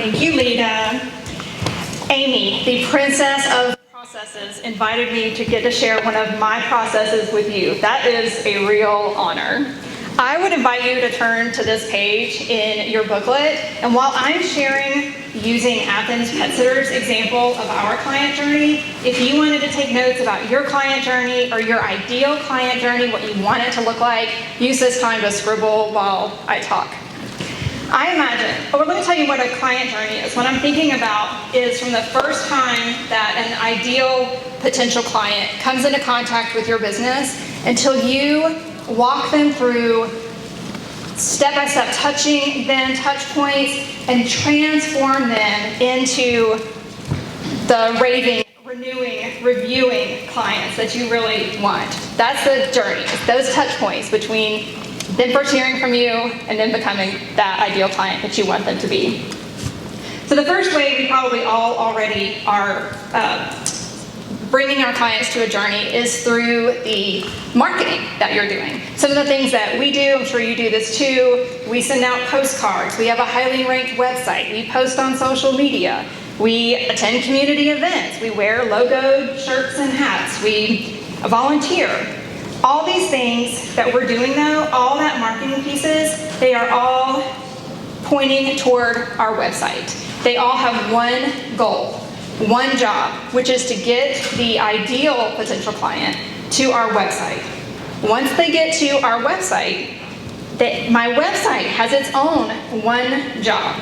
Thank you, Lita. Amy, the princess of processes, invited me to get to share one of my processes with you. That is a real honor. I would invite you to turn to this page in your booklet, and while I'm sharing using Athens Pet Sitters example of our client journey, if you wanted to take notes about your client journey or your ideal client journey, what you want it to look like, use this time to scribble while I talk. I imagine, or let me tell you what a client journey is. What I'm thinking about is from the first time that an ideal potential client comes into contact with your business until you walk them through step-by-step, touching them, touch points, and transform them into the raving, renewing, reviewing clients that you really want. That's the journey. It's those touch points between them first hearing from you and then becoming that ideal client that you want them to be. So the first way we probably all already are bringing our clients to a journey is through the marketing that you're doing. Some of the things that we do, I'm sure you do this too, we send out postcards, we have a highly ranked website, we post on social media, we attend community events, we wear logoed shirts and hats, we volunteer. All these things that we're doing though, all that marketing pieces, they are all pointing toward our website. They all have one goal. One job, which is to get the ideal potential client to our website. Once they get to our website, my website has its own one job.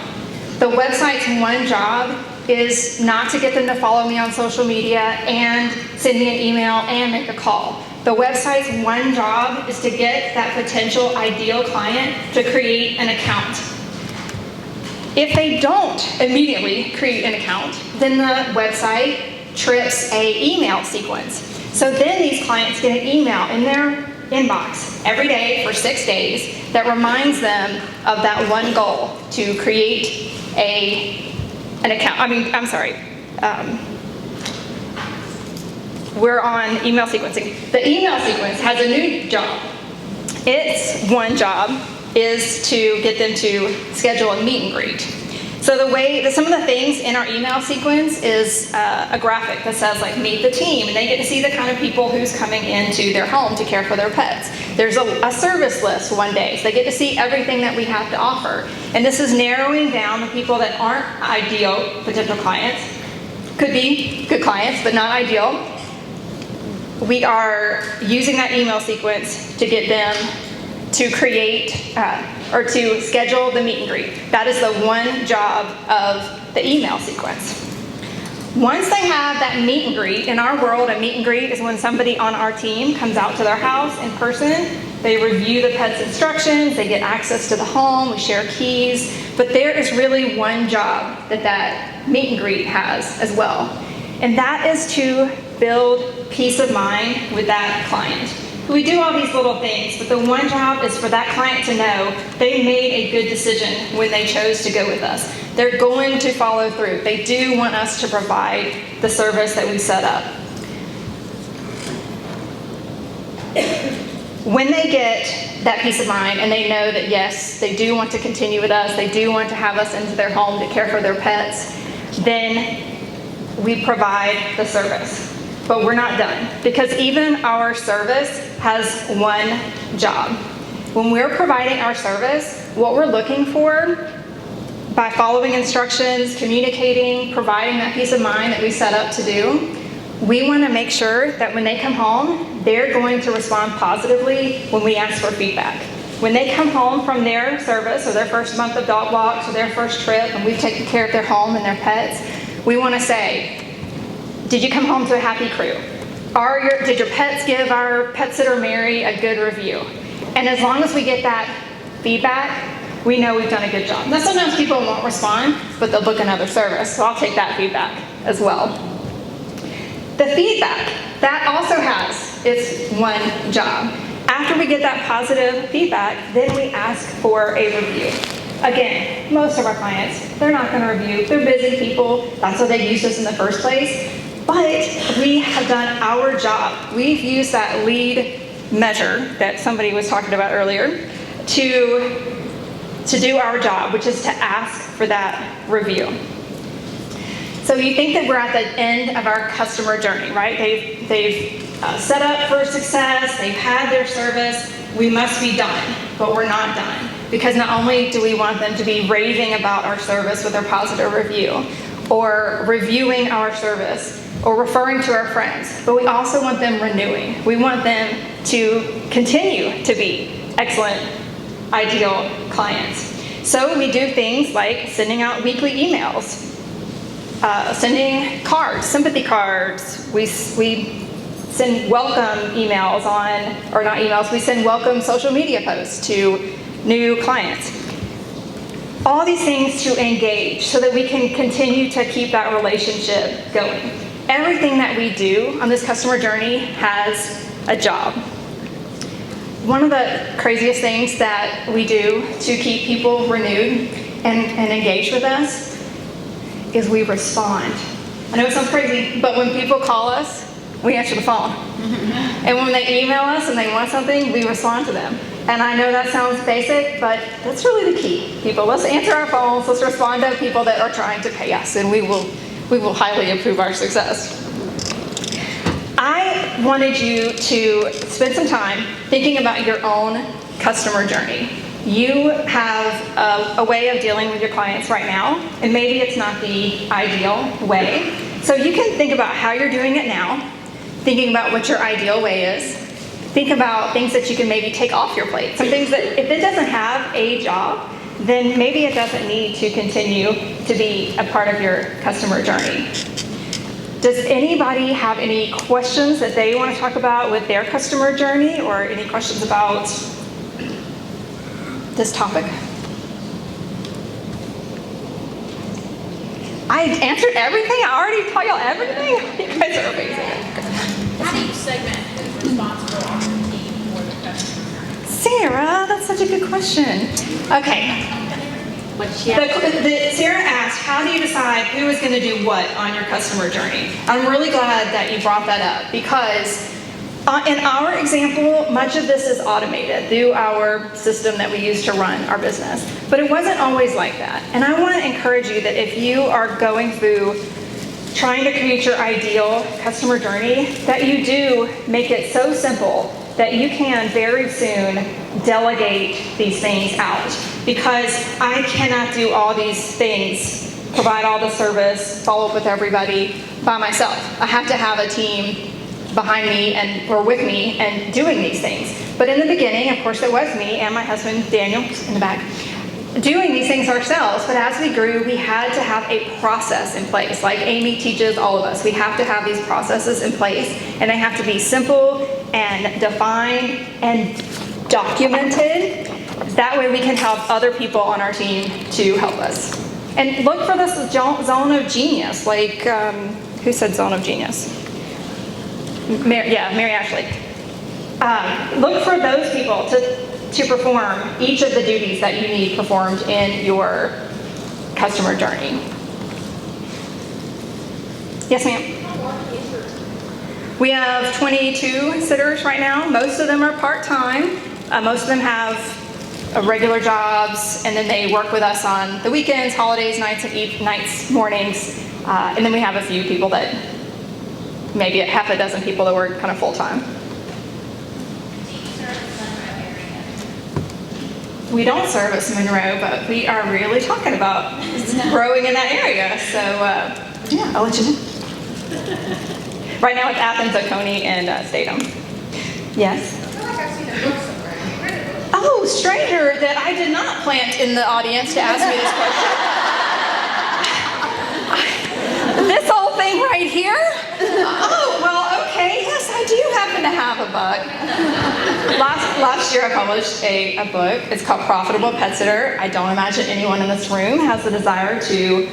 The website's one job is not to get them to follow me on social media and send me an email and make a call. The website's one job is to get that potential ideal client to create an account. If they don't immediately create an account, then the website trips an email sequence. So then these clients get an email in their inbox every day for 6 days that reminds them of that one goal to create an account. We're on email sequencing. The email sequence has a new job. Its one job is to get them to schedule a meet and greet. So some of the things in our email sequence is a graphic that says like meet the team, and they get to see the kind of people who's coming into their home to care for their pets. There's a service list one day, so they get to see everything that we have to offer. And this is narrowing down the people that aren't ideal potential clients. Could be good clients, but not ideal. We are using that email sequence to get them to create or to schedule the meet and greet. That is the one job of the email sequence. Once they have that meet and greet, in our world, a meet and greet is when somebody on our team comes out to their house in person, they review the pet's instructions, they get access to the home, we share keys, but there is really one job that meet and greet has as well. And that is to build peace of mind with that client. We do all these little things, but the one job is for that client to know they made a good decision when they chose to go with us. They're going to follow through. They do want us to provide the service that we set up. When they get that peace of mind and they know that yes, they do want to continue with us, they do want to have us into their home to care for their pets, then we provide the service. But we're not done, because even our service has one job. When we're providing our service, what we're looking for by following instructions, communicating, providing that peace of mind that we set up to do, we want to make sure that when they come home, they're going to respond positively when we ask for feedback. When they come home from their service or their first month of dog walks or their first trip and we've taken care of their home and their pets, we want to say, did you come home to a happy crew? Did your pets give our pet sitter Mary a good review? And as long as we get that feedback, we know we've done a good job. Now sometimes people won't respond, but they'll book another service, so I'll take that feedback as well. The feedback, that also has its one job. After we get that positive feedback, then we ask for a review. Again, most of our clients, they're not going to review. They're busy people. That's why they used us in the first place. But we have done our job. We've used that lead measure that somebody was talking about earlier to to do our job, which is to ask for that review. So you think that we're at the end of our customer journey, right? They've set up for success, they've had their service, we must be done, but we're not done. Because not only do we want them to be raving about our service with their positive review, or reviewing our service, or referring to our friends, but we also want them renewing. We want them to continue to be excellent, ideal clients. So we do things like sending out weekly emails, sending cards, sympathy cards. We send welcome emails or not emails, we send welcome social media posts to new clients. All these things to engage so that we can continue to keep that relationship going. Everything that we do on this customer journey has a job. One of the craziest things that we do to keep people renewed and engaged with us is we respond. I know it sounds crazy, but when people call us, we answer the phone. And when they email us and they want something, we respond to them. And I know that sounds basic, but that's really the key. People, let's answer our phones, let's respond to people that are trying to pay us, and we will highly improve our success. I wanted you to spend some time thinking about your own customer journey. You have a way of dealing with your clients right now, and maybe it's not the ideal way. So you can think about how you're doing it now, thinking about what your ideal way is. Think about things that you can maybe take off your plate. Some things that if it doesn't have a job, then maybe it doesn't need to continue to be a part of your customer journey. Does anybody have any questions that they want to talk about with their customer journey, or any questions about this topic? I answered everything? I already taught y'all everything? You guys are amazing. How do you segment who's responsible on the team for the customer journey? Sarah, that's such a good question. Okay. Sarah asked, how do you decide who is going to do what on your customer journey? I'm really glad that you brought that up, because in our example, much of this is automated through our system that we use to run our business. But it wasn't always like that. And I want to encourage you that if you are going through trying to create your ideal customer journey, that you do make it so simple that you can very soon delegate these things out. Because I cannot do all these things, provide all the service, follow up with everybody by myself. I have to have a team behind me or with me and doing these things. But in the beginning, of course, it was me and my husband, Daniel, in the back, doing these things ourselves. But as we grew, we had to have a process in place. Like Amy teaches all of us, we have to have these processes in place, and they have to be simple and defined and documented. That way we can help other people on our team to help us. And look for this zone of genius. Like, who said zone of genius? Mary Ashley. Look for those people to perform each of the duties that you need performed in your customer journey. Yes, ma'am? We have 22 sitters right now. Most of them are part-time. Most of them have regular jobs, and then they work with us on the weekends, holidays, nights, mornings. And then we have a few people that, maybe half a dozen people that work kind of full-time. We don't service Monroe, but we are really talking about growing in that area. So yeah, I'll let you know. Right now it's Athens, Oconee, and Statham. Yes? I feel like I've seen a book somewhere. Have you read a book? Oh, stranger that I did not plant in the audience to ask me this question. This whole thing right here? Oh, well, okay. Yes, I do happen to have a book. Last year I published a book. It's called Profitable Pet Sitter. I don't imagine anyone in this room has the desire to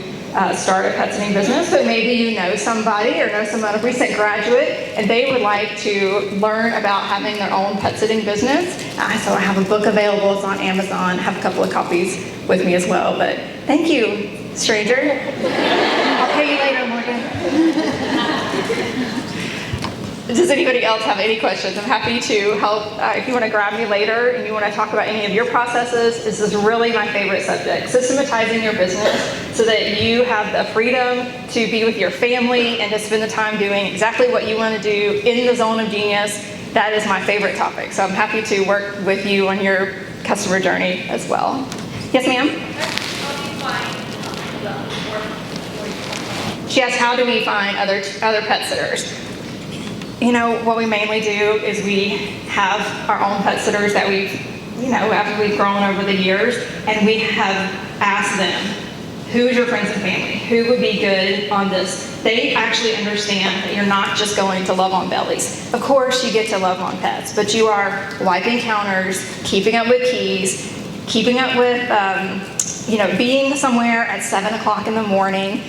start a pet sitting business, but maybe you know somebody or know someone, a recent graduate, and they would like to learn about having their own pet sitting business. So I have a book available. It's on Amazon. I have a couple of copies with me as well. But thank you, stranger. I'll pay you later, Morgan. Does anybody else have any questions? I'm happy to help. If you want to grab me later and you want to talk about any of your processes, this is really my favorite subject. Systematizing your business so that you have the freedom to be with your family and to spend the time doing exactly what you want to do in the zone of genius. That is my favorite topic. So I'm happy to work with you on your customer journey as well. Yes, ma'am? She asked, how do we find other pet sitters? You know, what we mainly do is we have our own pet sitters that we've, after we've grown over the years, and we have asked them, who is your friends and family? Who would be good on this? They actually understand that you're not just going to love on bellies. Of course, you get to love on pets, but you are wiping counters, keeping up with keys, keeping up with, being somewhere at 7 o'clock in the morning,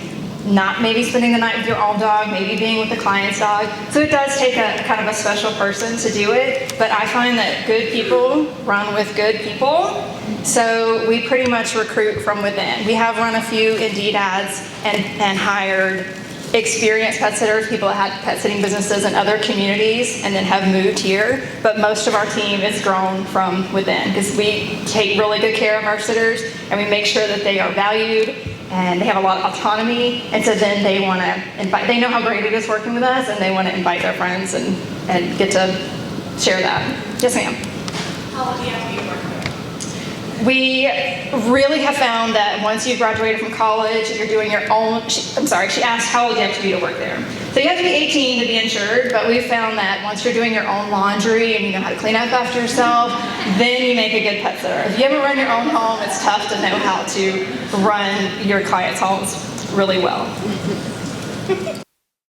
not maybe spending the night with your own dog, maybe being with the client's dog. So it does take a kind of a special person to do it, but I find that good people run with good people. So we pretty much recruit from within. We have run a few Indeed ads and hired experienced pet sitters, people that had pet sitting businesses in other communities and then have moved here. But most of our team is grown from within because we take really good care of our sitters and we make sure that they are valued and they have a lot of autonomy, and so then they want to invite, they know how great it is working with us, and they want to invite their friends and get to share that. Yes, ma'am? How long do you have to be working? We really have found that once you've graduated from college, you're doing your own, she asked how old you have to be to work there. So you have to be 18 to be insured, but we've found that once you're doing your own laundry and you know how to clean up after yourself, then you make a good pet sitter. If you ever run your own home, it's tough to know how to run your clients' homes really well.